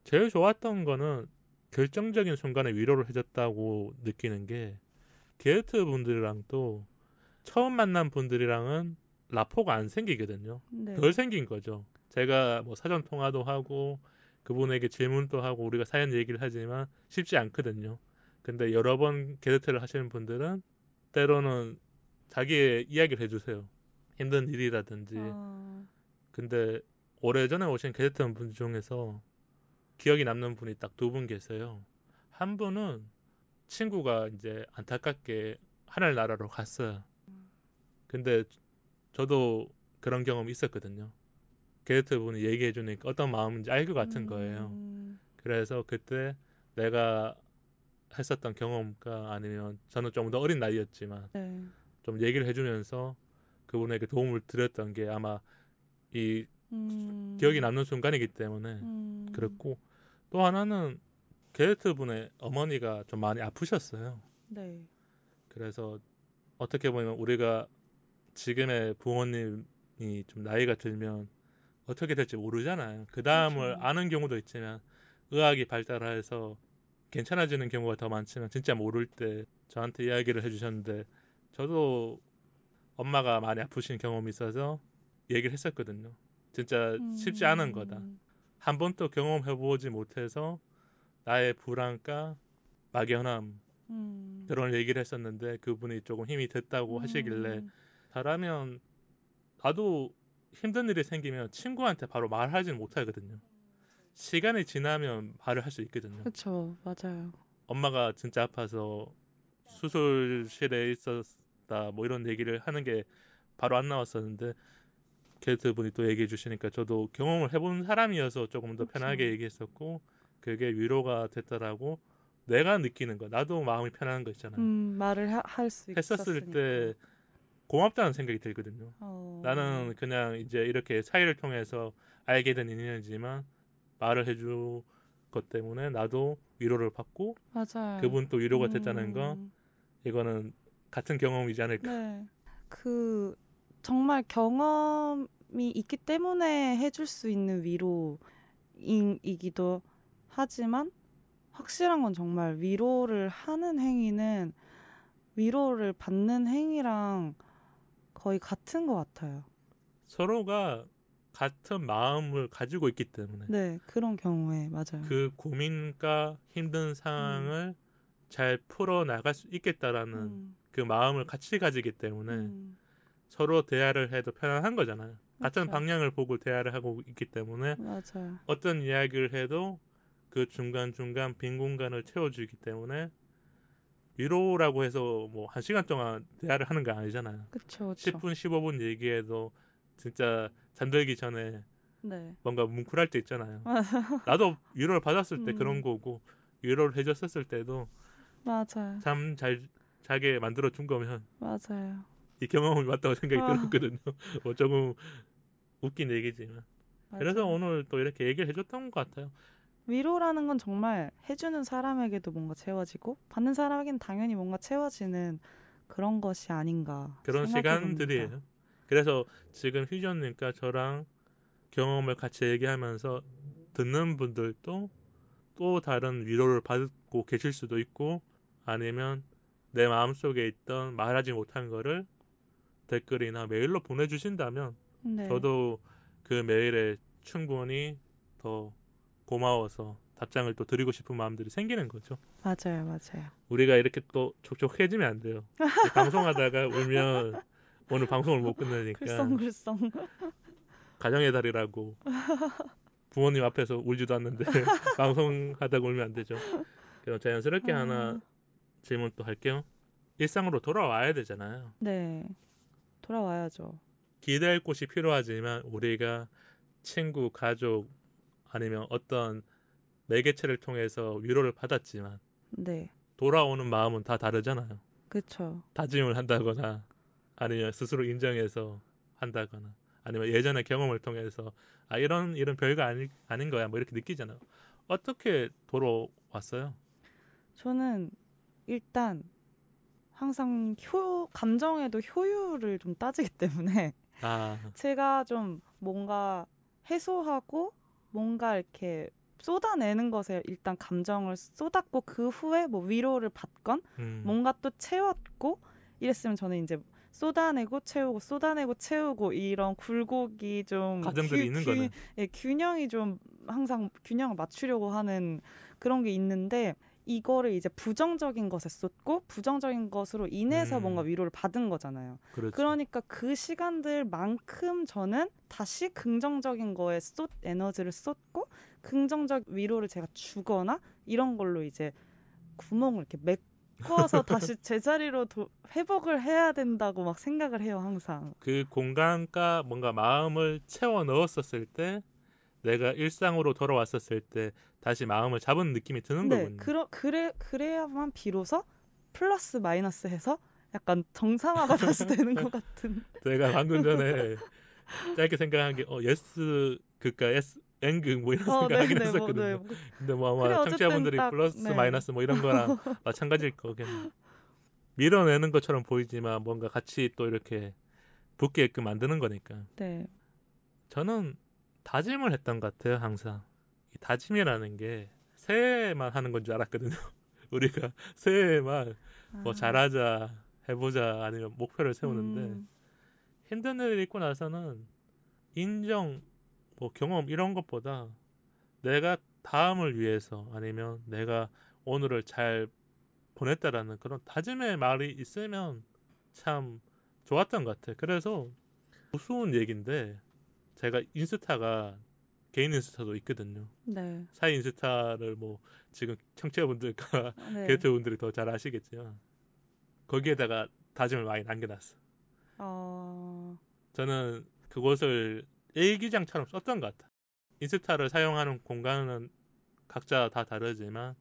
제일 좋았던 거는 결정적인 순간에 위로를 해줬다고 느끼는 게 게으트 분들이랑 또 처음 만난 분들이랑은 라포가 안 생기거든요. 네. 덜 생긴 거죠. 제가 뭐 사전 통화도 하고 그분에게 질문도 하고 우리가 사연 얘기를 하지만 쉽지 않거든요. 근데 여러 번 게으트를 하시는 분들은 때로는 자기의 이야기를 해주세요. 힘든 일이라든지. 근데 오래전에 오신 게으트 분 중에서 기억이 남는 분이 딱 2분 계세요. 한 분은 친구가 이제 안타깝게 하늘나라로 갔어요. 근데 저도 그런 경험이 있었거든요. 게으트 분이 얘기해 주니까 어떤 마음인지 알 것 같은 거예요. 그래서 그때 내가 했었던 경험과 아니면 저는 좀 더 어린 나이였지만 좀 얘기를 해주면서 그분에게 도움을 드렸던 게 아마 이 기억이 남는 순간이기 때문에 그랬고 또 하나는 게으트 분의 어머니가 좀 많이 아프셨어요. 네. 그래서 어떻게 보면 우리가 지금의 부모님이 좀 나이가 들면 어떻게 될지 모르잖아요. 그 다음을 그렇죠. 아는 경우도 있지만 의학이 발달해서 괜찮아지는 경우가 더 많지만 진짜 모를 때 저한테 이야기를 해주셨는데 저도 엄마가 많이 아프신 경험이 있어서 얘기를 했었거든요. 진짜 쉽지 않은 거다. 한 번도 경험해보지 못해서 나의 불안과 막연함 그런 얘기를 했었는데 그분이 조금 힘이 됐다고 하시길래 잘하면 나도 힘든 일이 생기면 친구한테 바로 말하지는 못하거든요. 시간이 지나면 말을 할 수 있거든요. 그렇죠, 맞아요. 엄마가 진짜 아파서 수술실에 있었다 뭐 이런 얘기를 하는 게 바로 안 나왔었는데 게스트 분이 또 얘기해 주시니까 저도 경험을 해본 사람이어서 조금 더 편하게 얘기했었고 그게 위로가 됐더라고. 내가 느끼는 거 나도 마음이 편안한 거 있잖아요. 말을 할 수 했었을 있었으니까. 때 고맙다는 생각이 들거든요. 나는 그냥 이제 이렇게 사이를 통해서 알게 된 인연이지만 말을 해줄 것 때문에 나도 위로를 받고 맞아요. 그분 또 위로가 됐다는 거 이거는 같은 경험이지 않을까. 네. 그 정말 경험이 있기 때문에 해줄 수 있는 위로이기도 하지만 확실한 건 정말 위로를 하는 행위는 위로를 받는 행위랑 거의 같은 것 같아요. 서로가 같은 마음을 가지고 있기 때문에 네, 그런 경우에 맞아요. 그 고민과 힘든 상황을 잘 풀어 나갈 수 있겠다라는 그 마음을 같이 가지기 때문에 서로 대화를 해도 편안한 거잖아요. 같은 방향을 보고 대화를 하고 있기 때문에 맞아요. 어떤 이야기를 해도 그 중간중간 빈 공간을 채워주기 때문에 위로라고 해서 뭐 1시간 동안 대화를 하는 거 아니잖아요. 그쵸, 그쵸. 10분, 15분 얘기해도 진짜 잠들기 전에 네. 뭔가 뭉클할 때 있잖아요. 나도 위로를 받았을 때 그런 거고 위로를 해줬었을 때도 맞아요. 잠 잘 자게 만들어 준 거면 맞아요. 이 경험이 맞다고 생각이 아. 들었거든요. 뭐 조금 웃긴 얘기지만. 그래서 맞아요. 오늘 또 이렇게 얘기를 해줬던 것 같아요. 위로라는 건 정말 해주는 사람에게도 뭔가 채워지고 받는 사람에게는 당연히 뭔가 채워지는 그런 것이 아닌가 그런 생각해봅니다. 시간들이에요. 그래서 지금 휘전님과 저랑 경험을 같이 얘기하면서 듣는 분들도 또 다른 위로를 받고 계실 수도 있고 아니면 내 마음속에 있던 말하지 못한 거를 댓글이나 메일로 보내주신다면 네. 저도 그 메일에 충분히 더 고마워서 답장을 또 드리고 싶은 마음들이 생기는 거죠. 맞아요, 맞아요. 우리가 이렇게 또 촉촉해지면 안 돼요. 방송하다가 울면 오늘 방송을 못 끝내니까 글썽글썽. 가정의 달이라고 부모님 앞에서 울지도 않는데 방송하다가 울면 안 되죠. 그럼 자연스럽게 하나 질문 또 할게요. 일상으로 돌아와야 되잖아요. 네. 돌아와야죠. 기댈 곳이 필요하지만 우리가 친구, 가족 아니면 어떤 매개체를 통해서 위로를 받았지만 네. 돌아오는 마음은 다 다르잖아요. 그쵸. 다짐을 한다거나 아니면 스스로 인정해서 한다거나 아니면 예전의 경험을 통해서 아 이런 일은 별거 아닌 거야 뭐 이렇게 느끼잖아요. 어떻게 돌아왔어요? 저는 일단 항상 감정에도 효율을 좀 따지기 때문에 아 제가 좀 뭔가 해소하고 뭔가 이렇게 쏟아내는 것에 일단 감정을 쏟았고 그 후에 뭐 위로를 받건 뭔가 또 채웠고 이랬으면 저는 이제 쏟아내고 채우고 쏟아내고 채우고 이런 굴곡이 좀 과정들이 있는 거네. 예, 균형이 좀 항상 균형을 맞추려고 하는 그런 게 있는데 이거를 이제 부정적인 것에 쏟고 부정적인 것으로 인해서 뭔가 위로를 받은 거잖아요. 그렇죠. 그러니까 그 시간들만큼 저는 다시 긍정적인 거에 에너지를 쏟고 긍정적 위로를 제가 주거나 이런 걸로 이제 구멍을 이렇게 메꿔서 다시 제자리로 회복을 해야 된다고 막 생각을 해요, 항상. 그 공간과 뭔가 마음을 채워 넣었었을 때 내가 일상으로 돌아왔었을 때 다시 마음을 잡은 느낌이 드는 거군요. 그래야만 비로소 플러스 마이너스 해서 약간 정상화가 다시 되는 것 같은. 제가 방금 전에 짧게 생각한 게 예스 그까 S N극 뭐 이런 생각하긴 했었거든요. 근데 뭐 아마 그래, 청취자분들이 딱, 플러스 네. 마이너스 뭐 이런 거랑 마찬가지일 거겠네요. 밀어내는 것처럼 보이지만 뭔가 같이 또 이렇게 붙게끔 만드는 거니까. 네. 저는 다짐을 했던 것 같아요. 항상 이 다짐이라는 게 새해만 하는 건 줄 알았거든요. 우리가 새해만 뭐 잘하자 해보자 아니면 목표를 세우는데 힘든 일 있고 나서는 인정 뭐 경험 이런 것보다 내가 다음을 위해서 아니면 내가 오늘을 잘 보냈다라는 그런 다짐의 말이 있으면 참 좋았던 것 같아요. 그래서 무서운 얘기인데 제가 인스타가 개인 인스타도 있거든요. 네. 사이 인스타를 뭐 지금 청취자분들과 네. 게스트분들이 더 잘 아시겠지만 거기에다가 다짐을 많이 남겨놨어. 저는 그것을 일기장처럼 썼던 것 같아. 인스타를 사용하는 공간은 각자 다 다르지만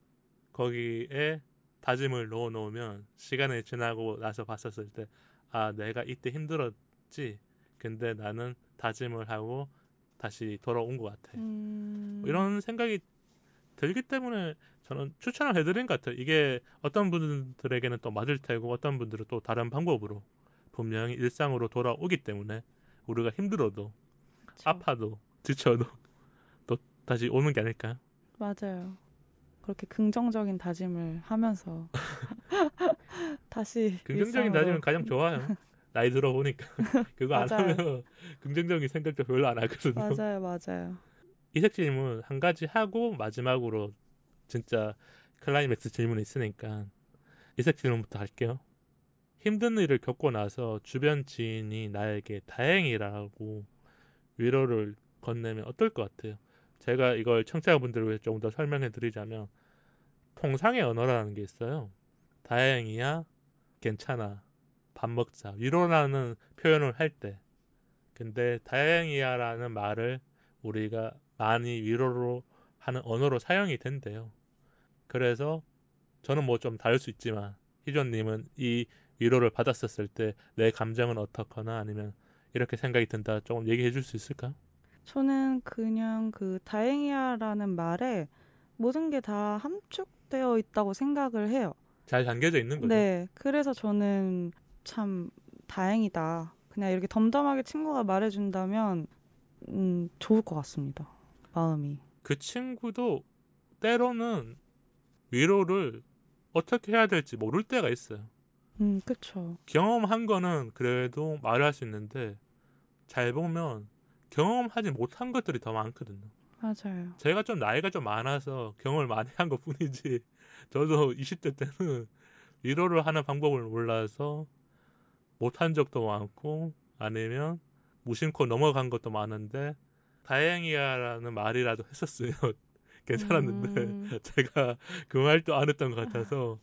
거기에 다짐을 넣어놓으면 시간이 지나고 나서 봤었을 때 아 내가 이때 힘들었지 근데 나는 다짐을 하고 다시 돌아온 것 같아. 뭐 이런 생각이 들기 때문에 저는 추천을 해드린 것 같아요. 이게 어떤 분들에게는 또 맞을 테고 어떤 분들은 또 다른 방법으로 분명히 일상으로 돌아오기 때문에 우리가 힘들어도 그쵸. 아파도 지쳐도 또 다시 오는 게 아닐까요? 맞아요. 그렇게 긍정적인 다짐을 하면서 다시 긍정적인 일상으로. 다짐은 가장 좋아요. 나이 들어보니까 그거 안 맞아요. 하면 긍정적인 생각도 별로 안 하거든요. 맞아요. 이색 질문 한 가지 하고 마지막으로 진짜 클라이맥스 질문이 있으니까 이색 질문부터 할게요. 힘든 일을 겪고 나서 주변 지인이 나에게 다행이라고 위로를 건네면 어떨 것 같아요? 제가 이걸 청취자분들을 위해 조금 더 설명해 드리자면 통상의 언어라는 게 있어요. 다행이야, 괜찮아, 밥 먹자 위로라는 표현을 할 때, 근데 다행이야라는 말을 우리가 많이 위로로 하는 언어로 사용이 된대요. 그래서 저는 뭐 좀 다를 수 있지만 희조님은 이 위로를 받았었을 때 내 감정은 어떻거나 아니면 이렇게 생각이 든다, 조금 얘기해 줄 수 있을까요? 저는 그냥 그 다행이야라는 말에 모든 게 다 함축되어 있다고 생각을 해요. 잘 담겨져 있는 거죠. 네, 그래서 저는 참 다행이다. 그냥 이렇게 덤덤하게 친구가 말해준다면 좋을 것 같습니다. 마음이. 그 친구도 때로는 위로를 어떻게 해야 될지 모를 때가 있어요. 그쵸. 경험한 거는 그래도 말을 할 수 있는데 잘 보면 경험하지 못한 것들이 더 많거든요. 맞아요. 제가 좀 나이가 좀 많아서 경험을 많이 한 것 뿐이지 저도 20대 때는 위로를 하는 방법을 몰라서 못한 적도 많고 아니면 무심코 넘어간 것도 많은데 다행이야라는 말이라도 했었으면 괜찮았는데 제가 그 말도 안 했던 것 같아서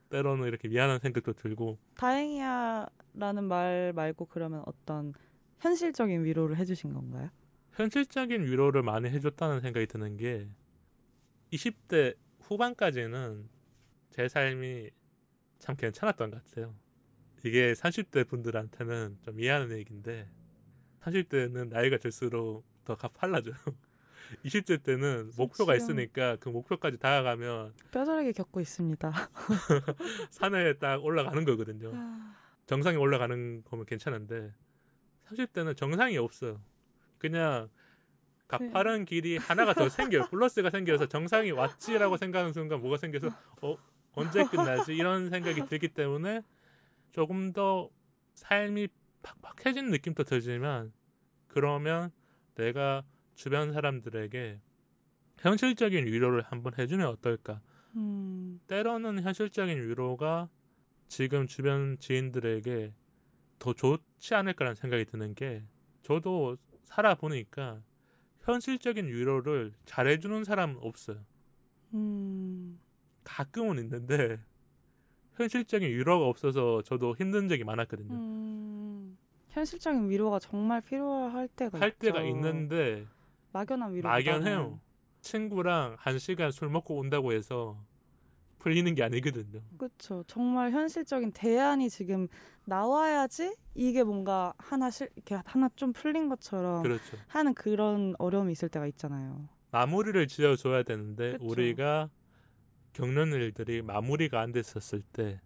때로는 이렇게 미안한 생각도 들고. 다행이야라는 말 말고 그러면 어떤 현실적인 위로를 해주신 건가요? 현실적인 위로를 많이 해줬다는 생각이 드는 게 20대 후반까지는 제 삶이 참 괜찮았던 것 같아요. 이게 30대 분들한테는 좀 미안한 얘기인데 30대는 나이가 들수록 더 가팔라져요. 20대 때는 목표가 있으니까 그 목표까지 다가가면 뼈저리게 겪고 있습니다. 산에 딱 올라가는 거거든요. 정상에 올라가는 거면 괜찮은데 30대는 정상이 없어요. 그냥 가파른 길이 하나가 더 생겨요. 플러스가 생겨서 정상이 왔지라고 생각하는 순간 뭐가 생겨서 언제 끝나지? 이런 생각이 들기 때문에 조금 더 삶이 팍팍해진 느낌도 들지만 그러면 내가 주변 사람들에게 현실적인 위로를 한번 해주면 어떨까? 때로는 현실적인 위로가 지금 주변 지인들에게 더 좋지 않을까라는 생각이 드는 게 저도 살아보니까 현실적인 위로를 잘해주는 사람은 없어요. 가끔은 있는데 현실적인 위로가 없어서 저도 힘든 적이 많았거든요. 현실적인 위로가 정말 필요할 때가 할 있죠. 때가 있는데 막연한 위로. 막연해요. 친구랑 1시간 술 먹고 온다고 해서 풀리는 게 아니거든요. 그렇죠. 정말 현실적인 대안이 지금 나와야지 이게 뭔가 이렇게 하나 좀 풀린 것처럼 그렇죠. 하는 그런 어려움이 있을 때가 있잖아요. 마무리를 지어줘야 되는데 그쵸. 우리가 겪는 일들이 마무리가 안 됐었을 때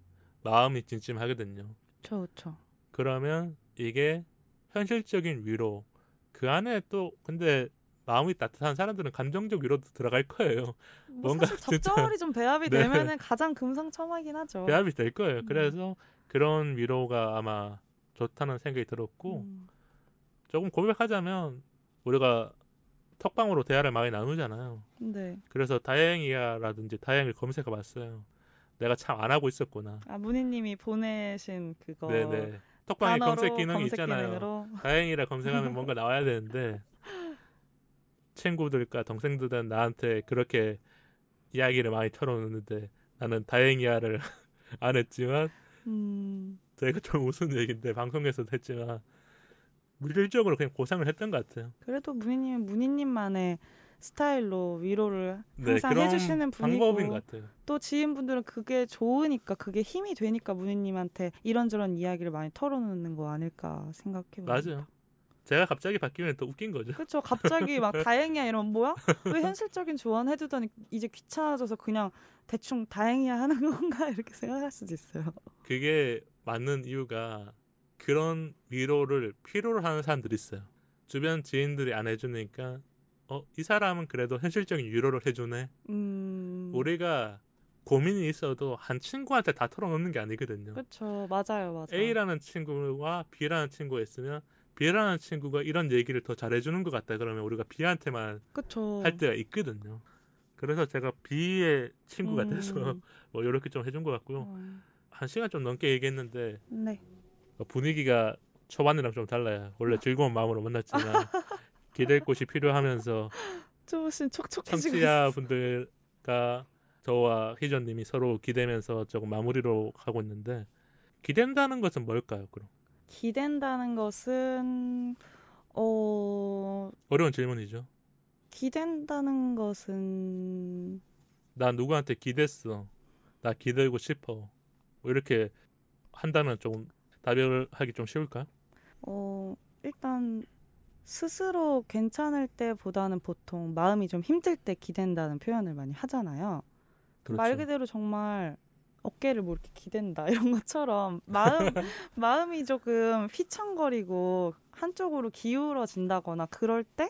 마음이 찜찜하거든요. 그렇죠. 그러면 이게 현실적인 위로, 그 안에 또 근데 마음이 따뜻한 사람들은 감정적 위로도 들어갈 거예요. 뭔가 사실 적절히 좀 배합이 네. 되면은 가장 금상첨화이긴 하죠. 배합이 될 거예요. 그래서 그런 위로가 아마 좋다는 생각이 들었고 조금 고백하자면 우리가 톡방으로 대화를 많이 나누잖아요. 네. 그래서 다행이야라든지 다행을 검색해봤어요. 내가 참 안 하고 있었구나. 문희님이 보내신 그거 네네. 톡방에 검색 기능이 검색 있잖아요. 기능으로. 다행이라 검색하면 뭔가 나와야 되는데 친구들과 동생들은 나한테 그렇게 이야기를 많이 털어놓는데 나는 다행이야를 안 했지만 제가 좀 무슨 얘기인데 방송에서도 했지만 물질적으로 그냥 보상을 했던 것 같아요. 그래도 문희님은 문희님만의 스타일로 위로를 항상 그런 해주시는 분이고 방법인 것 같아요. 또 지인분들은 그게 좋으니까 그게 힘이 되니까 문희님한테 이런저런 이야기를 많이 털어놓는 거 아닐까 생각해봅니다. 맞아요. 제가 갑자기 바뀌면 또 웃긴 거죠. 그렇죠. 갑자기 막 다행이야 이러면 뭐야? 왜 현실적인 조언 해주더니 이제 귀찮아져서 그냥 대충 다행이야 하는 건가 이렇게 생각할 수도 있어요. 그게 맞는 이유가 그런 위로를 필요로 하는 사람들이 있어요. 주변 지인들이 안 해주니까 이 사람은 그래도 현실적인 위로를 해주네. 우리가 고민이 있어도 한 친구한테 다 털어놓는 게 아니거든요. 그렇죠. 맞아요. A라는 친구와 B라는 친구가 있으면 B라는 친구가 이런 얘기를 더 잘해주는 것 같다 그러면 우리가 B한테만 그쵸. 할 때가 있거든요. 그래서 제가 B의 친구가 돼서 뭐 이렇게 좀 해준 것 같고요. 1시간 좀 넘게 얘기했는데 네. 분위기가 초반이랑 좀 달라요. 원래 즐거운 마음으로 만났지만 기댈 곳이 필요하면서 조금씩 촉촉해지고 청취자분들과 저와 희전님이 서로 기대면서 조금 마무리로 가고 있는데 기댄다는 것은 뭘까요? 그럼 기댄다는 것은 어려운 질문이죠. 기댄다는 것은 나 누구한테 기댔어. 나 기대고 싶어. 뭐 이렇게 한다면 조금 답을 하기 좀 쉬울까요? 일단 스스로 괜찮을 때보다는 보통 마음이 좀 힘들 때 기댄다는 표현을 많이 하잖아요. 그렇죠. 말 그대로 정말 어깨를 뭐 이렇게 기댄다 이런 것처럼 마음이 조금 휘청거리고 한쪽으로 기울어진다거나 그럴 때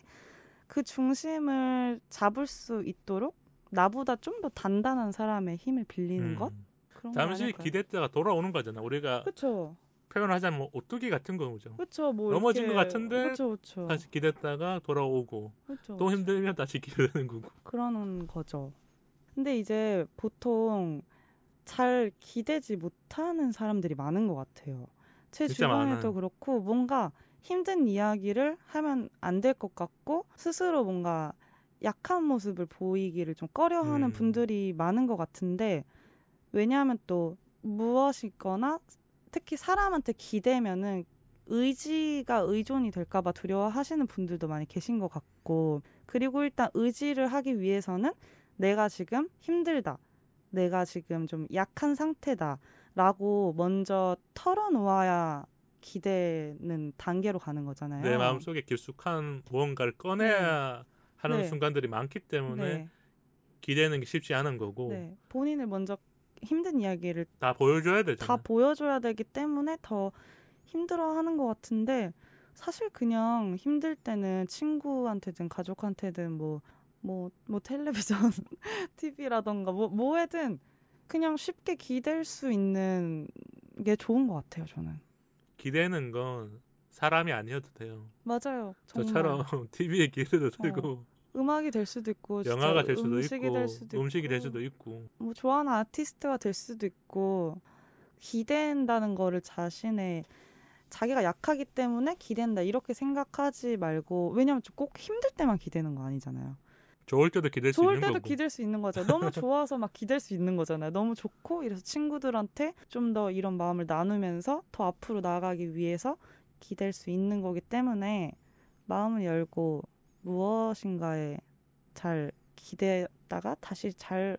그 중심을 잡을 수 있도록 나보다 좀 더 단단한 사람의 힘을 빌리는 것? 그런 거 잠시 아닐까요? 기댔다가 돌아오는 거잖아. 우리가 그쵸. 표현하자면 뭐 오뚜기 같은 거죠. 그쵸. 뭐 넘어진 이렇게, 것 같은데 그쵸. 다시 기댔다가 돌아오고 그쵸. 또 힘들면 다시 기대는 거고. 그러는 거죠. 근데 이제 보통 잘 기대지 못하는 사람들이 많은 것 같아요. 제 진짜 주변에도 많아요. 그렇고 뭔가 힘든 이야기를 하면 안 될 것 같고 스스로 뭔가 약한 모습을 보이기를 좀 꺼려하는 분들이 많은 것 같은데 왜냐하면 또 무엇이거나 특히 사람한테 기대면은 의지가 의존이 될까봐 두려워하시는 분들도 많이 계신 것 같고 그리고 일단 의지를 하기 위해서는 내가 지금 힘들다. 내가 지금 좀 약한 상태다. 라고 먼저 털어놓아야 기대는 단계로 가는 거잖아요. 내 마음속에 깊숙한 무언가를 꺼내야 하는 네. 순간들이 많기 때문에 네. 기대는 게 쉽지 않은 거고 네. 본인을 먼저 힘든 이야기를 다 보여줘야 되잖아. 다 보여줘야 되기 때문에 더 힘들어하는 것 같은데 사실 그냥 힘들 때는 친구한테든 가족한테든 뭐 텔레비전, TV라던가 뭐에든 그냥 쉽게 기댈 수 있는 게 좋은 것 같아요. 저는. 기대는 건 사람이 아니어도 돼요. 맞아요. 정말. 저처럼 TV에 기대도 되고 음악이 될 수도 있고 영화가 될 수도 음식이 있고 될 수도 음식이 있고 될 수도 있고 뭐 좋아하는 아티스트가 될 수도 있고 기댄다는 거를 자기가 약하기 때문에 기댄다 이렇게 생각하지 말고 왜냐면 꼭 힘들 때만 기대는 거 아니잖아요. 좋을 때도 기댈 수 좋을 있는 때도 거고 기댈 수 있는 거죠. 너무 좋아서 막 기댈 수 있는 거잖아요. 너무 좋고 이래서 친구들한테 좀 더 이런 마음을 나누면서 더 앞으로 나아가기 위해서 기댈 수 있는 거기 때문에 마음을 열고 무엇인가에 잘 기대다가 다시 잘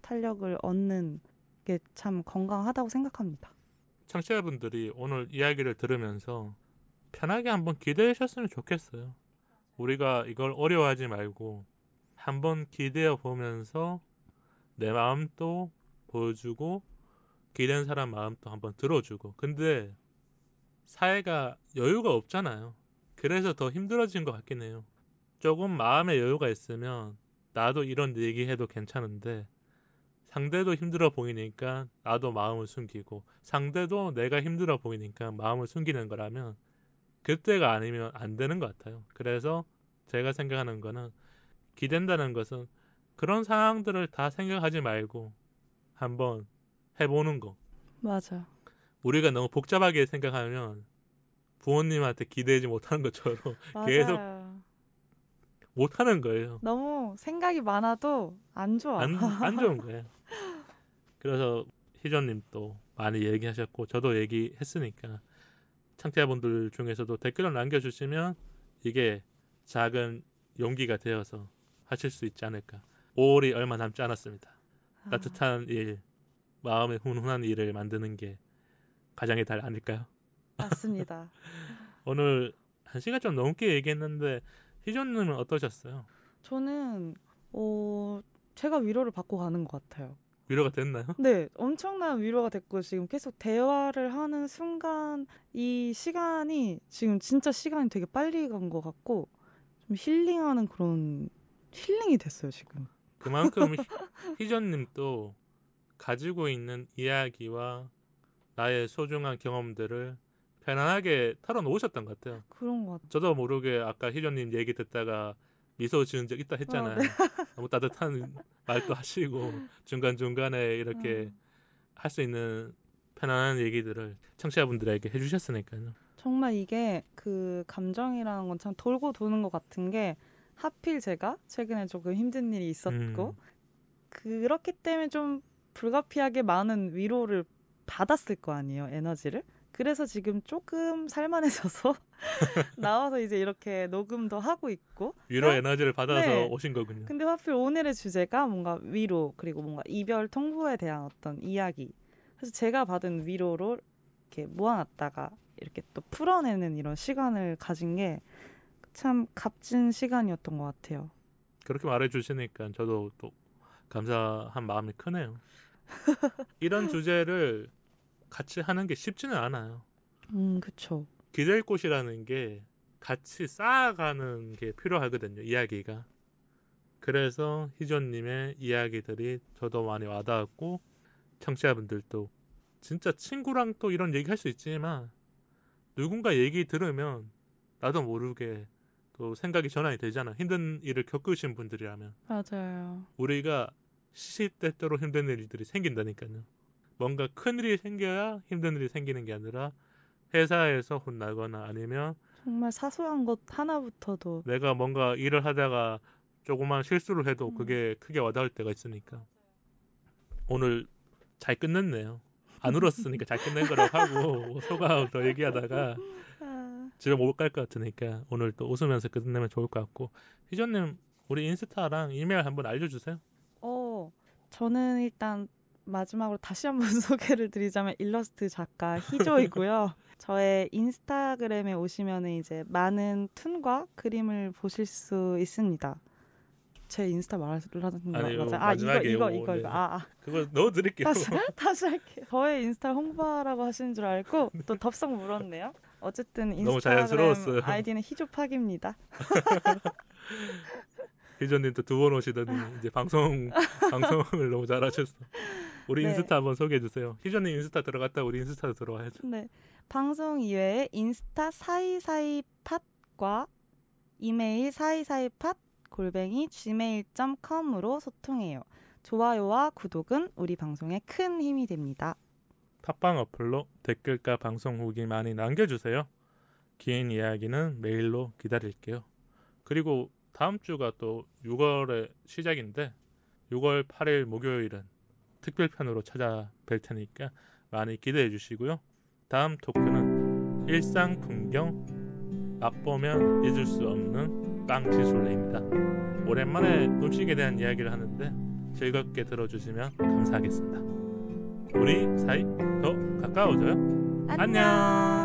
탄력을 얻는 게 참 건강하다고 생각합니다. 청취자분들이 오늘 이야기를 들으면서 편하게 한번 기대하셨으면 좋겠어요. 우리가 이걸 어려워하지 말고 한번 기대어 보면서 내 마음도 보여주고 기댄 사람 마음도 한번 들어주고 근데 사회가 여유가 없잖아요. 그래서 더 힘들어진 것 같긴 해요. 조금 마음의 여유가 있으면 나도 이런 얘기해도 괜찮은데 상대도 힘들어 보이니까 나도 마음을 숨기고 상대도 내가 힘들어 보이니까 마음을 숨기는 거라면 그때가 아니면 안 되는 것 같아요. 그래서 제가 생각하는 거는 기댄다는 것은 그런 상황들을 다 생각하지 말고 한번 해보는 거. 맞아. 우리가 너무 복잡하게 생각하면 부모님한테 기대지 못하는 것처럼 계속 맞아요. 못하는 거예요. 너무 생각이 많아도 안 좋아. 안 좋은 거예요. 그래서 희전님도 많이 얘기하셨고 저도 얘기했으니까 청취자분들 중에서도 댓글을 남겨주시면 이게 작은 용기가 되어서 하실 수 있지 않을까. 5월이 얼마 남지 않았습니다. 따뜻한 일, 마음에 훈훈한 일을 만드는 게 가장의 달 아닐까요? 맞습니다. 오늘 1시간 좀 넘게 얘기했는데 희전님은 어떠셨어요? 저는 제가 위로를 받고 가는 것 같아요. 위로가 됐나요? 네, 엄청난 위로가 됐고 지금 계속 대화를 하는 순간 이 시간이 지금 진짜 시간이 되게 빨리 간 것 같고 좀 힐링하는 그런 힐링이 됐어요 지금. 그만큼 희전님도 가지고 있는 이야기와 나의 소중한 경험들을 편안하게 털어놓으셨던 것 같아요. 그런 것 같아요. 저도 모르게 아까 희전님 얘기 듣다가 미소 지은 적 있다 했잖아요. 네. 너무 따뜻한 말도 하시고 중간중간에 이렇게 할 수 있는 편안한 얘기들을 청취자분들에게 해주셨으니까요. 정말 이게 그 감정이라는 건 참 돌고 도는 것 같은 게 하필 제가 최근에 조금 힘든 일이 있었고 그렇기 때문에 좀 불가피하게 많은 위로를 받았을 거 아니에요, 에너지를. 그래서 지금 조금 살만해져서 나와서 이제 이렇게 녹음도 하고 있고 위로 에너지를 받아서 네. 오신 거군요. 근데 하필 오늘의 주제가 뭔가 위로 그리고 뭔가 이별 통보에 대한 어떤 이야기. 그래서 제가 받은 위로를 이렇게 모아놨다가 이렇게 또 풀어내는 이런 시간을 가진 게 참 값진 시간이었던 것 같아요. 그렇게 말해주시니까 저도 또 감사한 마음이 크네요. 이런 주제를 같이 하는 게 쉽지는 않아요. 그쵸. 기댈 곳이라는 게 같이 쌓아가는 게 필요하거든요. 이야기가. 그래서 희조님의 이야기들이 저도 많이 와닿았고 청취자분들도 진짜 친구랑 또 이런 얘기 할 수 있지만 누군가 얘기 들으면 나도 모르게 또 생각이 전환이 되잖아. 힘든 일을 겪으신 분들이라면. 맞아요. 우리가 시시때때로 힘든 일들이 생긴다니까요. 뭔가 큰 일이 생겨야 힘든 일이 생기는 게 아니라 회사에서 혼나거나 아니면 정말 사소한 것 하나부터도 내가 뭔가 일을 하다가 조그만 실수를 해도 그게 크게 와닿을 때가 있으니까 오늘 잘 끝냈네요. 안 울었으니까 잘 끝낸 거라고 하고 소감 더 얘기하다가 집에 못 갈 것 같으니까 오늘 또 웃으면서 끝내면 좋을 것 같고 희조님 우리 인스타랑 이메일 한번 알려주세요. 저는 일단 마지막으로 다시 한번 소개를 드리자면 일러스트 작가 희조이고요. 저의 인스타그램에 오시면 이제 많은 툰과 그림을 보실 수 있습니다. 제 인스타 말하는 거 아니요, 맞아요? 마지막에 이거. 네. 그거 넣어드릴게요. 다시 할게요. 저의 인스타 홍보하라고 하시는 줄 알고 또 덥석 물었네요. 어쨌든 너무 인스타그램 자연스러웠어요. 아이디는 희조팍입니다. 희조님 또 두 번 오시더니 이제 방송을 너무 잘하셨어. 우리 네. 인스타 한번 소개해 주세요. 희조님 인스타 들어갔다 우리 인스타도 들어와야죠. 네, 방송 이외에 인스타 사이사이팟과 이메일 사이사이팟 @gmail.com으로 소통해요. 좋아요와 구독은 우리 방송에 큰 힘이 됩니다. 팟빵 어플로 댓글과 방송 후기 많이 남겨주세요. 긴 이야기는 메일로 기다릴게요. 그리고 다음 주가 또 6월의 시작인데 6월 8일 목요일은 특별편으로 찾아뵐 테니까 많이 기대해 주시고요. 다음 토크는 일상 풍경 맛보면 잊을 수 없는 빵지술래입니다. 오랜만에 음식에 대한 이야기를 하는데 즐겁게 들어주시면 감사하겠습니다. 우리 사이 더 가까워져요. 안녕.